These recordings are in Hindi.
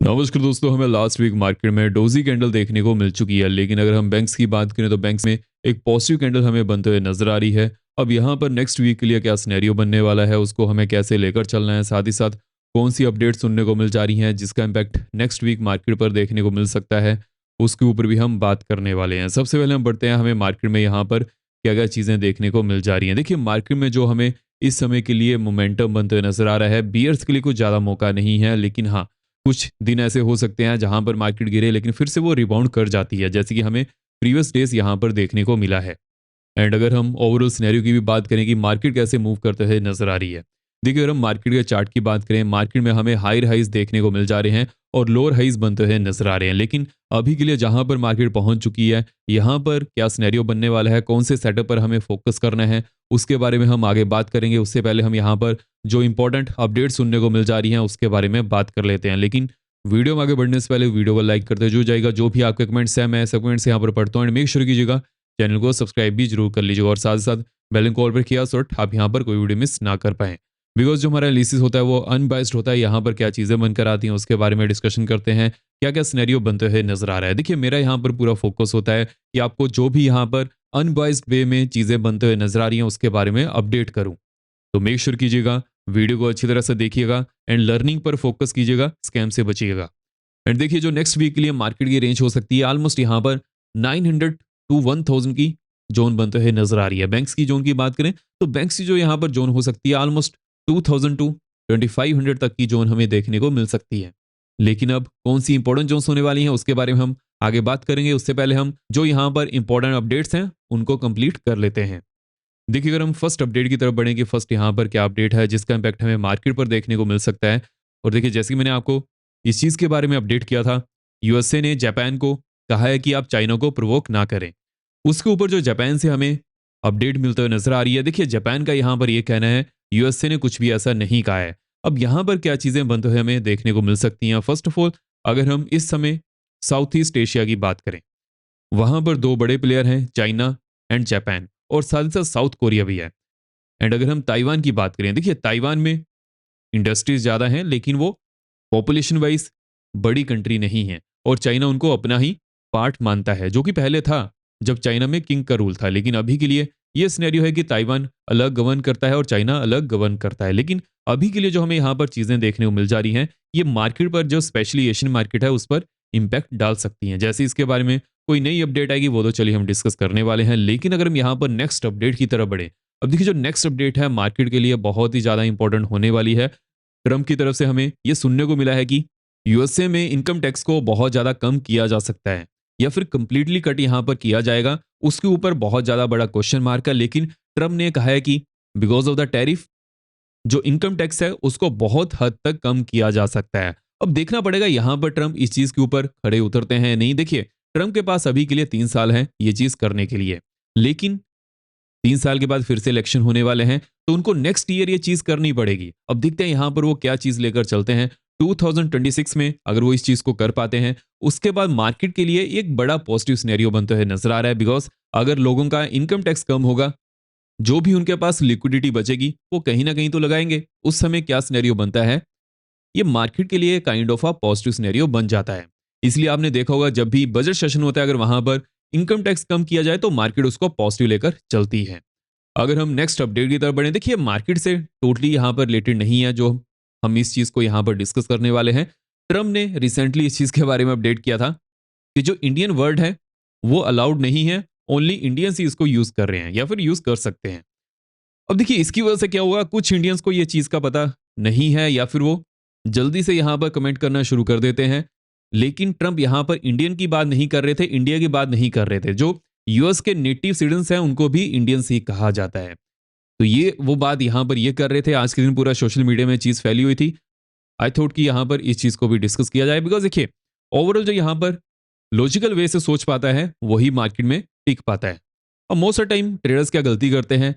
नमस्कार दोस्तों, हमें लास्ट वीक मार्केट में डोजी कैंडल देखने को मिल चुकी है। लेकिन अगर हम बैंक्स की बात करें तो बैंक्स में एक पॉजिटिव कैंडल हमें बनते हुए नजर आ रही है। अब यहाँ पर नेक्स्ट वीक के लिए क्या सिनेरियो बनने वाला है, उसको हमें कैसे लेकर चलना है, साथ ही साथ कौन सी अपडेट सुनने को मिल जा रही हैं जिसका इम्पैक्ट नेक्स्ट वीक मार्केट पर देखने को मिल सकता है, उसके ऊपर भी हम बात करने वाले हैं। सबसे पहले हम बढ़ते हैं, हमें मार्केट में यहाँ पर क्या क्या चीज़ें देखने को मिल जा रही हैं। देखिए, मार्केट में जो हमें इस समय के लिए मोमेंटम बनते हुए नजर आ रहा है, बियर्स के लिए कुछ ज़्यादा मौका नहीं है। लेकिन हाँ, कुछ दिन ऐसे हो सकते हैं जहां पर मार्केट गिरे लेकिन फिर से वो रिबाउंड कर जाती है, जैसे कि हमें प्रीवियस डेज यहां पर देखने को मिला है। एंड अगर हम ओवरऑल सिनेरियो की भी बात करें कि मार्केट कैसे मूव करते हुए नजर आ रही है। देखिए, अगर हम मार्केट के चार्ट की बात करें, मार्केट में हमें हायर हाइज देखने को मिल जा रहे हैं और लोअर हाइज बनते हुए नजर आ रहे हैं। लेकिन अभी के लिए जहां पर मार्केट पहुंच चुकी है, यहां पर क्या सिनेरियो बनने वाला है, कौन से सेटअप पर हमें फोकस करना है, उसके बारे में हम आगे बात करेंगे। उससे पहले हम यहाँ पर जो इंपॉर्टेंट अपडेट सुनने को मिल जा रही हैं उसके बारे में बात कर लेते हैं। लेकिन वीडियो में आगे बढ़ने से पहले वीडियो को लाइक करते जो जाएगा, जो भी आपके कमेंट्स हैं मैं सब कमेंट्स यहाँ पर पढ़ता हूँ। एंड मेक श्योर कीजिएगा चैनल को सब्सक्राइब भी जरूर कर लीजिएगा और साथ ही साथ बेल आइकन कॉल पर किया सो आप यहाँ पर कोई वीडियो मिस ना कर पाएं। बिकॉज जो हमारा एनालिसिस होता है वो अनबाइस्ड होता है। यहाँ पर क्या चीज़ें बनकर आती हैं उसके बारे में डिस्कशन करते हैं, क्या क्या सिनेरियो बनते हुए नजर आ रहा है। देखिए, मेरा यहाँ पर पूरा फोकस होता है कि आपको जो भी यहाँ पर अनबाइस्ड वे में चीज़ें बनते हुए नजर आ रही हैं उसके बारे में अपडेट करूँ। तो मेक श्योर कीजिएगा वीडियो को अच्छी तरह से देखिएगा एंड लर्निंग पर फोकस कीजिएगा, स्कैम से बचिएगा। एंड देखिए, जो नेक्स्ट वीक के लिए मार्केट की रेंज हो सकती है ऑलमोस्ट यहाँ पर 900 टू 1000 की जोन बनते हुए नजर आ रही है। बैंक्स की जोन की बात करें तो बैंक्स की जो यहाँ पर जोन हो सकती है ऑलमोस्ट 2000 टू 2500 तक की जोन हमें देखने को मिल सकती है। लेकिन अब कौन सी इंपॉर्टेंट जोन्स होने वाली हैं उसके बारे में हम आगे बात करेंगे। उससे पहले हम जो यहाँ पर इंपॉर्टेंट अपडेट्स हैं उनको कंप्लीट कर लेते हैं। देखिए, अगर हम फर्स्ट अपडेट की तरफ बढ़ें कि फर्स्ट यहाँ पर क्या अपडेट है जिसका इम्पैक्ट हमें मार्केट पर देखने को मिल सकता है। और देखिए, जैसे कि मैंने आपको इस चीज़ के बारे में अपडेट किया था, यूएसए ने जापान को कहा है कि आप चाइना को प्रोवोक ना करें। उसके ऊपर जो जापान से हमें अपडेट मिलते हुए नजर आ रही है। देखिए, जापान का यहाँ पर यह कहना है यूएसए ने कुछ भी ऐसा नहीं कहा है। अब यहाँ पर क्या चीज़ें बनते हुए हमें देखने को मिल सकती हैं। फर्स्ट ऑफ ऑल, अगर हम इस समय साउथ ईस्ट एशिया की बात करें, वहां पर दो बड़े प्लेयर हैं, चाइना एंड जापान, और साथ ही साथ साउथ कोरिया भी है। एंड अगर हम ताइवान की बात करें, देखिए ताइवान में इंडस्ट्रीज ज़्यादा हैं लेकिन वो पॉपुलेशन वाइज बड़ी कंट्री नहीं है और चाइना उनको अपना ही पार्ट मानता है, जो कि पहले था जब चाइना में किंग का रूल था। लेकिन अभी के लिए ये सिनेरियो है कि ताइवान अलग गवर्न करता है और चाइना अलग गवर्न करता है। लेकिन अभी के लिए जो हमें यहाँ पर चीज़ें देखने को मिल जा रही हैं, ये मार्केट पर जो स्पेशली एशियन मार्केट है उस पर इम्पैक्ट डाल सकती हैं। जैसे इसके बारे में कोई नई अपडेट आएगी वो तो चलिए हम डिस्कस करने वाले हैं। लेकिन अगर हम यहाँ पर नेक्स्ट अपडेट की तरफ बढ़े, अब देखिए, जो नेक्स्ट अपडेट है मार्केट के लिए बहुत ही ज़्यादा इंपॉर्टेंट होने वाली है। ट्रंप की तरफ से हमें यह सुनने को मिला है कि यूएसए में इनकम टैक्स को बहुत ज़्यादा कम किया जा सकता है या फिर कंप्लीटली कट यहाँ पर किया जाएगा। उसके ऊपर बहुत ज़्यादा बड़ा क्वेश्चन मार्क है। लेकिन ट्रंप ने कहा है कि बिकॉज ऑफ द टैरिफ जो इनकम टैक्स है उसको बहुत हद तक कम किया जा सकता है। अब देखना पड़ेगा यहाँ पर ट्रंप इस चीज़ के ऊपर खड़े उतरते हैं या नहीं। देखिए, ट्रंप के पास अभी के लिए 3 साल हैं ये चीज़ करने के लिए। लेकिन 3 साल के बाद फिर से इलेक्शन होने वाले हैं तो उनको नेक्स्ट ईयर ये चीज करनी पड़ेगी। अब देखते हैं यहाँ पर वो क्या चीज लेकर चलते हैं। 2026 में अगर वो इस चीज को कर पाते हैं, उसके बाद मार्केट के लिए एक बड़ा पॉजिटिव सिनेरियो बनते हुए नजर आ रहा है। बिकॉज अगर लोगों का इनकम टैक्स कम होगा, जो भी उनके पास लिक्विडिटी बचेगी वो कहीं ना कहीं तो लगाएंगे। उस समय क्या सिनेरियो बनता है, ये मार्केट के लिए kind of a positive scenario बन जाता है। इसलिए आपने देखा होगा जब भी बजट सेशन होता है, अगर वहां पर इनकम टैक्स कम किया जाए तो मार्केट उसको पॉजिटिव लेकर चलती है। अगर हम नेक्स्ट अपडेट की तरफ बढ़े, देखिए मार्केट से टोटली यहाँ पर रिलेटेड नहीं है जो हम इस चीज को यहाँ पर डिस्कस करने वाले हैं। ट्रम्प ने रिसेंटली इस चीज के बारे में अपडेट किया था कि जो इंडियन वर्ड है वो अलाउड नहीं है, ओनली इंडियंस ही इसको यूज कर रहे हैं या फिर यूज कर सकते हैं। अब देखिए, इसकी वजह से क्या होगा, कुछ इंडियंस को ये चीज का पता नहीं है या फिर वो जल्दी से यहाँ पर कमेंट करना शुरू कर देते हैं। लेकिन ट्रंप यहाँ पर इंडियन की बात नहीं कर रहे थे, इंडिया की बात नहीं कर रहे थे। जो यूएस के नेटिव सिटीजन्स हैं उनको भी इंडियंस ही कहा जाता है। तो ये वो बात यहाँ पर ये कर रहे थे। आज के दिन पूरा सोशल मीडिया में चीज फैली हुई थी। आई थॉट कि यहाँ पर इस चीज को भी डिस्कस किया जाए। बिकॉज देखिए, ओवरऑल जो यहाँ पर लॉजिकल वे से सोच पाता है वही मार्केट में टिक पाता है। और मोस्ट ऑफ टाइम ट्रेडर्स क्या गलती करते हैं,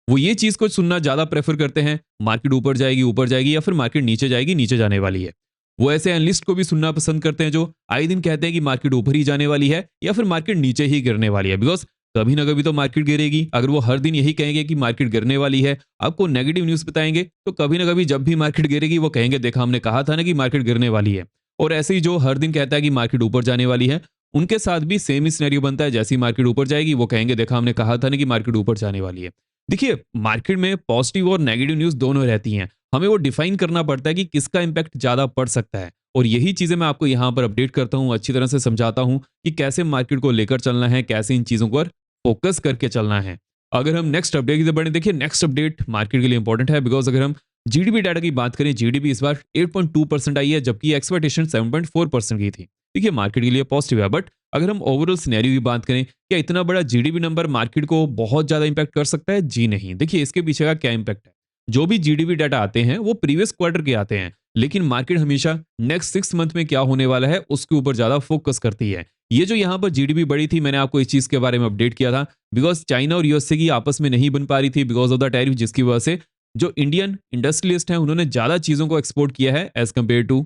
वो ये चीज को सुनना ज्यादा प्रेफर करते हैं, मार्केट ऊपर जाएगी या फिर मार्केट नीचे जाएगी, नीचे जाने वाली है। वो ऐसे एनालिस्ट को भी सुनना पसंद करते हैं जो आए दिन कहते हैं कि मार्केट ऊपर ही जाने वाली है या फिर मार्केट नीचे ही गिरने वाली है। बिकॉज कभी ना कभी तो मार्केट गिरेगी। अगर वो हर दिन यही कहेंगे कि मार्केट गिरने वाली है, आपको नेगेटिव न्यूज बताएंगे, तो कभी ना कभी जब भी मार्केट गिरेगी वो कहेंगे देखा हमने कहा था ना कि मार्केट गिरने वाली है। और ऐसे ही जो हर दिन कहता है कि मार्केट ऊपर जाने वाली है, उनके साथ भी सेम ही सिनेरियो बनता है। जैसे ही मार्केट ऊपर जाएगी वो कहेंगे देखा हमने कहा था ना कि मार्केट ऊपर जाने वाली है। देखिए मार्केट में पॉजिटिव और नेगेटिव न्यूज़ दोनों रहती हैं। हमें वो डिफाइन करना पड़ता है कि किसका इम्पैक्ट ज़्यादा पड़ सकता है। और यही चीज़ें मैं आपको यहाँ पर अपडेट करता हूँ, अच्छी तरह से समझाता हूँ कि कैसे मार्केट को लेकर चलना है, कैसे इन चीज़ों पर फोकस करके चलना है। अगर हम नेक्स्ट अपडेट की तरफ बढ़ें, देखिए नेक्स्ट अपडेट मार्केट के लिए इंपॉर्टेंट है, बिकॉज अगर हम जीडीपी डाटा की बात करें, जीडीपी इस बार 8.2% आई है, जबकि एक्सपेक्टेशन 7.4% की थी। देखिए मार्केट के लिए पॉजिटिव है, बट अगर हम ओवरऑल सिनेरियो की बात करें, क्या इतना बड़ा जीडीपी नंबर मार्केट को बहुत ज्यादा इंपैक्ट कर सकता है? जी नहीं। देखिए इसके पीछे का क्या इंपैक्ट है। जो भी जीडीपी डाटा आते हैं वो प्रीवियस क्वार्टर के आते हैं, लेकिन मार्केट हमेशा नेक्स्ट 6 मंथ में क्या होने वाला है उसके ऊपर ज्यादा फोकस करती है। ये जो यहाँ पर जीडीपी बढ़ी थी, मैंने आपको इस चीज के बारे में अपडेट किया था, बिकॉज चाइना और यूएसए की आपस में नहीं बन पा रही थी बिकॉज ऑफ द टैरिफ, जिसकी वजह से जो इंडियन इंडस्ट्रियलिस्ट हैं उन्होंने ज्यादा चीजों को एक्सपोर्ट किया है एज कंपेयर टू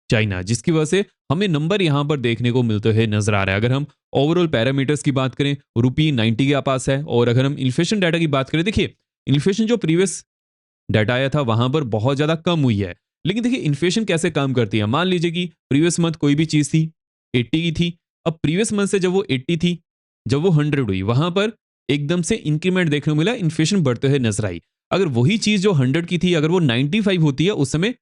चाइना, जिसकी वजह से हमें नंबर यहां पर देखने को मिलते हुए नजर आ रहा है। अगर हम ओवरऑल पैरामीटर्स की बात करें, रुपी 90 के पास है। और अगर हम इन्फ्लेशन डाटा की बात करें, देखिए इन्फ्लेशन जो प्रीवियस डाटा आया था वहां पर बहुत ज्यादा कम हुई है। लेकिन देखिए इन्फ्लेशन कैसे काम करती है, मान लीजिए कि प्रीवियस मंथ कोई भी चीज थी 80 की थी, अब प्रीवियस मंथ से जब वो 80 थी, जब वो 100 हुई, वहां पर एकदम से इंक्रीमेंट देखने को मिला, इन्फ्लेशन बढ़ते हुए नजर आई। अगर वही चीज जो 100 की थी अगर वो 95 होती है, उस समय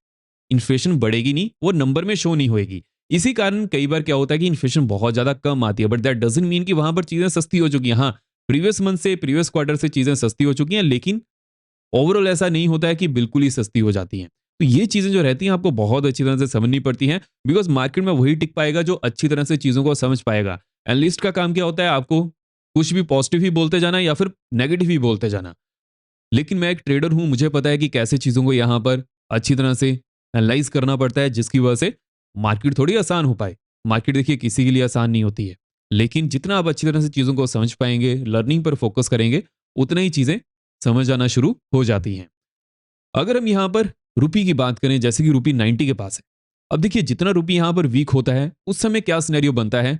इन्फ्लेशन बढ़ेगी नहीं, वो नंबर में शो नहीं होएगी। इसी कारण कई बार क्या होता है कि इन्फ्लेशन बहुत ज्यादा कम आती है, बट दैट डजंट मीन कि वहां पर चीजें सस्ती हो चुकी हैं। हाँ, प्रीवियस मंथ से प्रीवियस क्वार्टर से चीजें सस्ती हो चुकी हैं, लेकिन ओवरऑल ऐसा नहीं होता है कि बिल्कुल ही सस्ती हो जाती हैं। तो ये चीजें जो रहती हैं आपको बहुत अच्छी तरह से समझनी पड़ती हैं, बिकॉज मार्केट में वही टिक पाएगा जो अच्छी तरह से चीजों को समझ पाएगा। एनालिस्ट का काम क्या होता है, आपको कुछ भी पॉजिटिव ही बोलते जाना या फिर नेगेटिव ही बोलते जाना। लेकिन मैं एक ट्रेडर हूं, मुझे पता है कि कैसे चीजों को यहाँ पर अच्छी तरह से एनालाइज करना पड़ता है, जिसकी वजह से मार्केट थोड़ी आसान हो पाए। मार्केट देखिए किसी के लिए आसान नहीं होती है, लेकिन जितना आप अच्छी तरह से चीजों को समझ पाएंगे, लर्निंग पर फोकस करेंगे, उतना ही चीजें समझ आना शुरू हो जाती हैं। अगर हम यहाँ पर रुपी की बात करें, जैसे कि रुपी 90 के पास है, अब देखिए जितना रुपी यहाँ पर वीक होता है उस समय क्या सिनेरियो बनता है।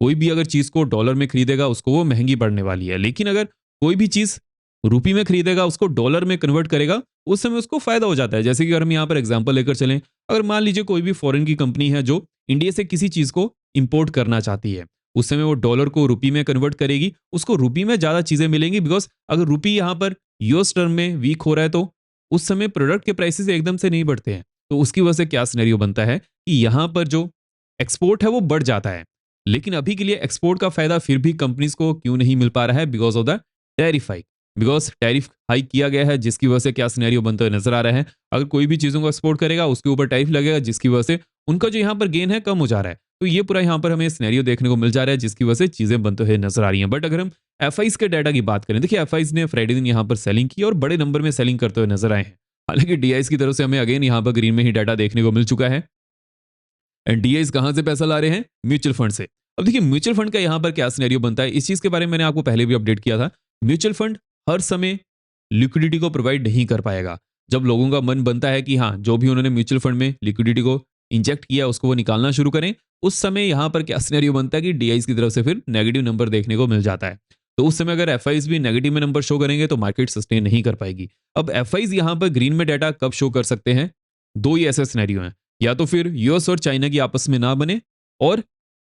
कोई भी अगर चीज को डॉलर में खरीदेगा उसको वो महंगी पड़ने वाली है, लेकिन अगर कोई भी चीज रुपी में खरीदेगा उसको डॉलर में कन्वर्ट करेगा, उस समय उसको फायदा हो जाता है। जैसे कि अगर हम यहाँ पर एग्जांपल लेकर चलें, अगर मान लीजिए कोई भी फॉरेन की कंपनी है जो इंडिया से किसी चीज को इंपोर्ट करना चाहती है, उस समय वो डॉलर को रुपी में कन्वर्ट करेगी, उसको रुपी में ज्यादा चीजें मिलेंगी, बिकॉज अगर रुपी यहाँ पर यूएस टर्म में वीक हो रहा है तो उस समय प्रोडक्ट के प्राइसेस एकदम से नहीं बढ़ते हैं। तो उसकी वजह से क्या सिनेरियो बनता है कि यहाँ पर जो एक्सपोर्ट है वो बढ़ जाता है। लेकिन अभी के लिए एक्सपोर्ट का फायदा फिर भी कंपनीज को क्यों नहीं मिल पा रहा है? Because of the tariff hike. Because tariff hike किया गया है, जिसकी वजह से क्या सिनेरियो बनते हुए नजर आ रहा है, अगर कोई भी चीजों को एक्सपोर्ट करेगा उसके ऊपर टैरिफ लगेगा, जिसकी वजह से उनका जो यहाँ पर गेन है कम हो जा रहा है। तो ये पूरा यहाँ पर हमें सिनेरियो देखने को मिल जा रहा है, जिसकी वजह से चीजें बनते हुए नजर आ रही हैं। बट अगर हम एफआईज के डाटा की बात करें, देखिए एफआईज ने फ्राइडे दिन यहाँ पर सेलिंग की और बड़े नंबर में सेलिंग करते हुए नजर आए हैं। हालांकि डीआईज की तरफ से हमें अगेन यहाँ पर ग्रीन में ही डाटा देखने को मिल चुका है। एंड डीआईज कहां से पैसा ला रहे हैं? म्यूचुअल फंड से। अब देखिए म्यूचुअल फंड का यहाँ पर क्या सिनेरियो बनता है, इस चीज के बारे में मैंने आपको पहले भी अपडेट किया था। म्यूचुअल फंड हर समय लिक्विडिटी को प्रोवाइड नहीं कर पाएगा। जब लोगों का मन बनता है कि हाँ, जो भी उन्होंने म्यूचुअल फंड में लिक्विडिटी को इंजेक्ट किया उसको वो निकालना शुरू करें, उस समय यहाँ पर क्या सिनेरियो बनता है कि डीआईज की तरफ से फिर नेगेटिव नंबर देखने को मिल जाता है। तो उस समय अगर एफआईज भी नेगेटिव में नंबर शो करेंगे तो मार्केट सस्टेन नहीं कर पाएगी। अब एफआईज यहाँ पर ग्रीन में डाटा कब शो कर सकते हैं? दो ही ऐसे सिनेरियो हैं, या तो फिर यूएस और चाइना की आपस में ना बने और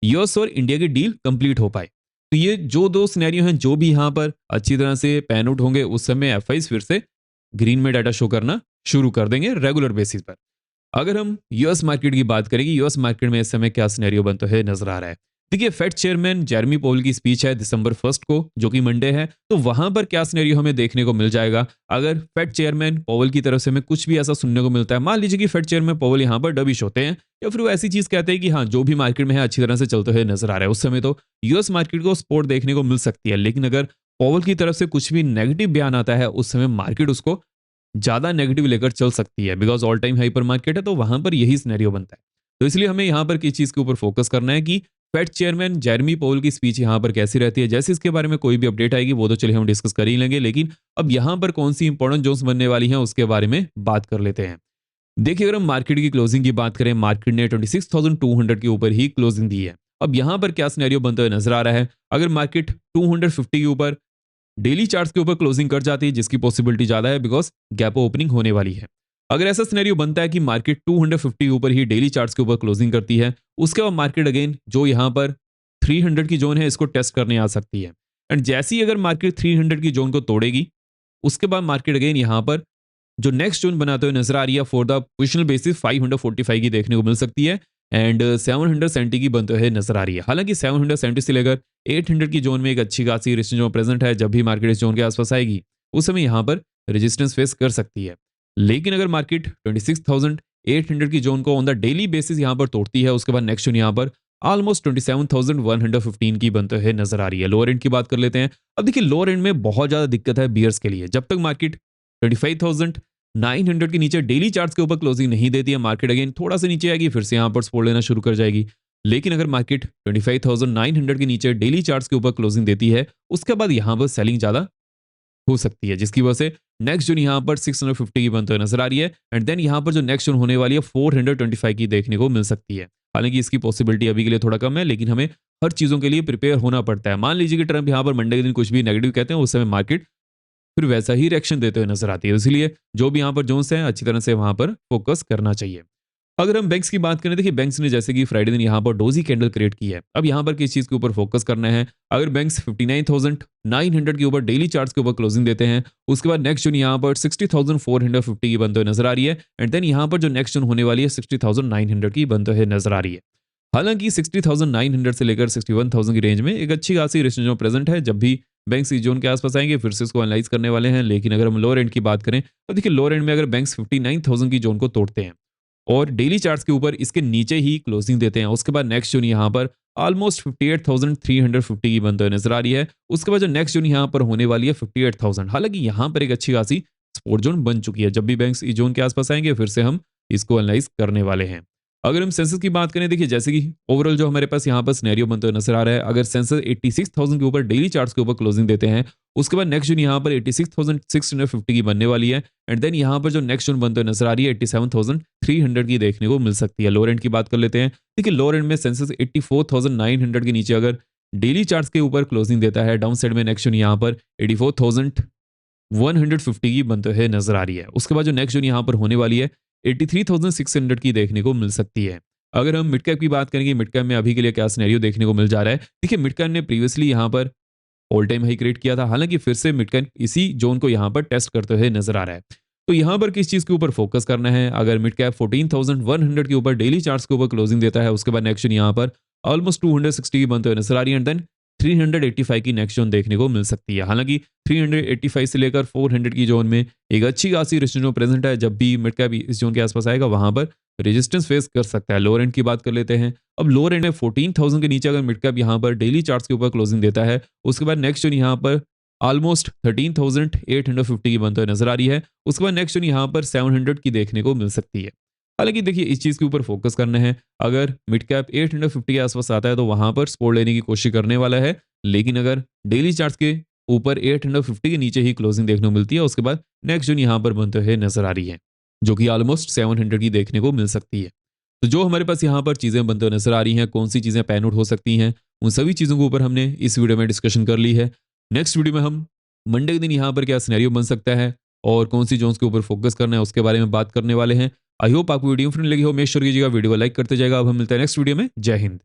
यूएस और इंडिया की डील कंप्लीट हो पाए। तो ये जो दो सिनेरियो हैं जो भी यहाँ पर अच्छी तरह से पैन आउट होंगे, उस समय एफआईज फिर से ग्रीन में डाटा शो करना शुरू कर देंगे रेगुलर बेसिस पर। अगर हम यूएस मार्केट की बात करेंगे, यूएस मार्केट में इस समय क्या सिनेरियो बनता है नजर आ रहा है। देखिए फेड चेयरमैन जेरेमी पोवेल की स्पीच है दिसंबर 1 को, जो कि मंडे है, तो वहां पर क्या सिनेरियो हमें देखने को मिल जाएगा। अगर फेड चेयरमैन पोवेल की तरफ से हमें कुछ भी ऐसा सुनने को मिलता है, मान लीजिए कि फेड चेयरमैन पोवेल यहाँ पर डबिश होते हैं या फिर वो ऐसी चीज कहते हैं कि हाँ जो भी मार्केट में है अच्छी तरह से चलते हुए नजर आ रहा है, उस समय तो यूएस मार्केट को सपोर्ट देखने को मिल सकती है। लेकिन अगर पोवेल की तरफ से कुछ भी नेगेटिव बयान आता है, उस समय मार्केट उसको ज्यादा नेगेटिव लेकर चल सकती है, because all time hyper market है, तो वहां पर यही सिनेरियो बनता है। तो इसलिए हमें यहाँ पर किस चीज के ऊपर फोकस करना है कि फेड चेयरमैन जेरेमी पोवेल की स्पीच यहाँ पर कैसी रहती है। जैसे इसके बारे में कोई भी अपडेट आएगी वो तो चलिए हम डिस्कस कर ही लेंगे, लेकिन अब यहाँ पर कौन सी इंपॉर्टेंट जोन्स बनने वाली हैं उसके बारे में बात कर लेते हैं। देखिए अगर हम मार्केट की क्लोजिंग की बात करें, मार्केट ने 26,200 के ऊपर ही क्लोजिंग दी है। अब यहाँ पर क्या सिनेरियो बनते हुए नजर आ रहा है, अगर मार्केट 250 के ऊपर डेली चार्ट्स के ऊपर क्लोजिंग कर जाती है, जिसकी पॉसिबिलिटी ज्यादा है बिकॉज गैप ओपनिंग होने वाली है। अगर ऐसा सिनेरियो बनता है कि मार्केट 250 के ऊपर ही डेली चार्ट्स के ऊपर क्लोजिंग करती है, उसके बाद मार्केट अगेन जो यहाँ पर 300 की जोन है इसको टेस्ट करने आ सकती है। एंड जैसे ही अगर मार्केट 300 की जोन को तोड़ेगी, उसके बाद मार्केट अगेन यहाँ पर जो नेक्स्ट जोन बनाते हुए नजर आ रही है फॉर द पोजिशनल बेसिस 545 की देखने को मिल सकती है एंड 770 की बनते हुए नजर आ रही है। हालांकि 770 से लेकर 800 की जोन में एक अच्छी खासी रेजिस्टेंस जोन प्रेजेंट है। जब भी मार्केट इस जोन के आसपास आएगी उस समय यहाँ पर रेजिस्टेंस फेस कर सकती है। लेकिन अगर मार्केट 26,800 की जोन को ऑन द डेली बेसिस यहाँ पर तोड़ती है, उसके बाद नेक्स्ट जोन यहाँ पर ऑलमोस्ट 27,115 की बनते हुए नजर आ रही है। लोअर एंड की बात कर लेते हैं। अब देखिए लोअर एंड में बहुत ज्यादा दिक्कत है बियर्स के लिए। जब तक मार्केट 25,900 के नीचे डेली चार्ट्स के ऊपर क्लोजिंग नहीं देती है, मार्केट अगेन थोड़ा सा नीचे आएगी, फिर से यहाँ पर सपोर्ट लेना शुरू कर जाएगी। लेकिन अगर मार्केट 25,900 के नीचे डेली चार्ट्स के ऊपर क्लोजिंग देती है, उसके बाद यहाँ पर सेलिंग ज्यादा हो सकती है, जिसकी वजह से नेक्स्ट जोन यहाँ पर 650 की बनते हुए नजर आ रही है। एंड देन यहाँ पर जो नेक्स्ट जोन होने वाली है 425 की देखने को मिल सकती है। हालांकि इसकी पॉसिबिलिटी अभी के लिए थोड़ा कम है, लेकिन हमें हर चीजों के लिए प्रिपेयर होना पड़ता है। मान लीजिए कि ट्रम्प यहाँ पर मंडे के दिन कुछ भी नेगेटिव कहते हैं, उस समय मार्केट फिर वैसा ही रिएक्शन देते हुए नजर आती है। इसलिए जो भी यहाँ पर जोन्स हैं अच्छी तरह से वहां पर फोकस करना चाहिए। अगर हम बैंक्स की बात करें, देखिए बैंक्स ने जैसे कि फ्राइडे दिन यहाँ पर डोजी कैंडल क्रिएट की है। अब यहाँ पर किस चीज के ऊपर फोकस करना है, अगर बैंक्स 59,900 के ऊपर डेली चार्ट्स के ऊपर क्लोजिंग देते हैं, उसके बाद नेक्स्ट जोन यहाँ पर 60,450 की बनते हुए नजर आ रही है। एंड देन यहाँ पर जो नेक्स्ट जोन होने वाली है 60,900 की बनते हुए नजर आ रही है। हालांकि 60,900 से लेकर 61,000 की रेंज में एक अच्छी खासी रेजिस्टेंस जोन प्रेजेंट है। जब भी बैंक्स इस जोन के आसपास आएंगे फिर से इसको एनालाइज करने वाले हैं। लेकिन अगर हम लोअर एंड की बात करें तो देखिए लोअर एंड में अगर बैंक्स 59,000 की जोन को तोड़ते हैं और डेली चार्ट्स के ऊपर इसके नीचे ही क्लोजिंग देते हैं, उसके बाद नेक्स्ट जोन यहाँ पर ऑलमोस्ट 58,350 की बनते हुए नजर आ रही है। उसके बाद जो नेक्स्ट जोन यहाँ पर होने वाली है 58,000। हालांकि यहाँ पर एक अच्छी खासी सपोर्ट जोन बन चुकी है। जब भी बैंक्स इस जोन के आसपास आएंगे फिर से हम इसको एनालाइज करने वाले हैं। अगर हम सेंसस की बात करें, देखिए जैसे कि ओवरऑल जो हमारे पास यहाँ पर सिनेरियो बनते हुए नजर आ रहा है, अगर सेंसस 86,000 के ऊपर डेली चार्ट्स के ऊपर क्लोजिंग देते हैं, उसके बाद नेक्स्ट जोन यहाँ पर 86,650 की बनने वाली है। एंड देन यहाँ पर जो नेक्स्ट जोन बनते हुए नजर आ रही है 87,300 की देखने को मिल सकती है। लोअर एंड की बात कर लेते हैं। देखिए लोअर एंड में सेंसस 84,900 के नीचे अगर डेली चार्ट्स के ऊपर क्लोजिंग देता है, डाउन साइड में नेक्स्ट जोन यहाँ पर 84,150 की बनते हुए नजर आ रही है। उसके बाद जो नेक्स्ट जोन यहाँ पर होने वाली है 83,600 की देखने को मिल सकती है। अगर हम मिड कैप की बात करेंगे, मिड कैप में अभी के लिए क्या सिनेरियो देखने को मिल जा रहा है, देखिए मिड कैप ने प्रीवियसली यहाँ पर ऑल टाइम हाई क्रिएट किया था। हालांकि फिर से मिड कैप इसी जोन को यहाँ पर टेस्ट करते हुए नजर आ रहा है। तो यहाँ पर किस चीज के ऊपर फोकस करना है, अगर मिड कैप 14,100 के ऊपर डेली चार्ट्स के ऊपर क्लोजिंग देता है, उसके बाद नेक्स्ट जोन यहाँ पर ऑलमोस्ट 260 की बनते हुए नजर आ रही है। एंड देन 385 की नेक्स्ट जोन देखने को मिल सकती है। हालांकि 385 से लेकर 400 की जोन में एक अच्छी खासी रेजिस्टेंस जोन प्रेजेंट है। जब भी मिड कैप इस जोन के आसपास आएगा वहां पर रेजिस्टेंस फेस कर सकता है। लोअर एंड की बात कर लेते हैं। अब लोअर एंड में 14,000 के नीचे अगर मिड कैप यहाँ पर डेली चार्ट्स के ऊपर क्लोजिंग देता है, उसके बाद नेक्स्ट जोन यहाँ पर ऑलमोस्ट 13,850 की बनते हुए नजर आ रही है। उसके बाद नेक्स्ट जोन यहाँ पर 700 की देखने को मिल सकती है। हालांकि देखिए इस चीज के ऊपर फोकस करना है। अगर मिड कैप 850 के आसपास आता है तो वहां पर सपोर्ट लेने की कोशिश करने वाला है। लेकिन अगर डेली चार्ट्स के ऊपर 850 के नीचे ही क्लोजिंग देखने को मिलती है, उसके बाद नेक्स्ट जोन यहाँ पर बनते हुए नजर आ रही है, जो कि ऑलमोस्ट 700 की देखने को मिल सकती है। तो जो हमारे पास यहाँ पर चीजें बनते हुए नजर आ रही हैं, कौन सी चीजें पैन आउट हो सकती हैं, उन सभी चीजों के ऊपर हमने इस वीडियो में डिस्कशन कर ली है। नेक्स्ट वीडियो में हम मंडे के दिन यहाँ पर क्या सिनेरियो बन सकता है और कौन सी जोन्स के ऊपर फोकस करना है उसके बारे में बात करने वाले हैं। आई होप आपको वीडियो फ्रेंड लगी हो। मेक श्योर कीजिएगा वीडियो को लाइक करते जाएगा। अब हम मिलते हैं नेक्स्ट वीडियो में। जय हिंद।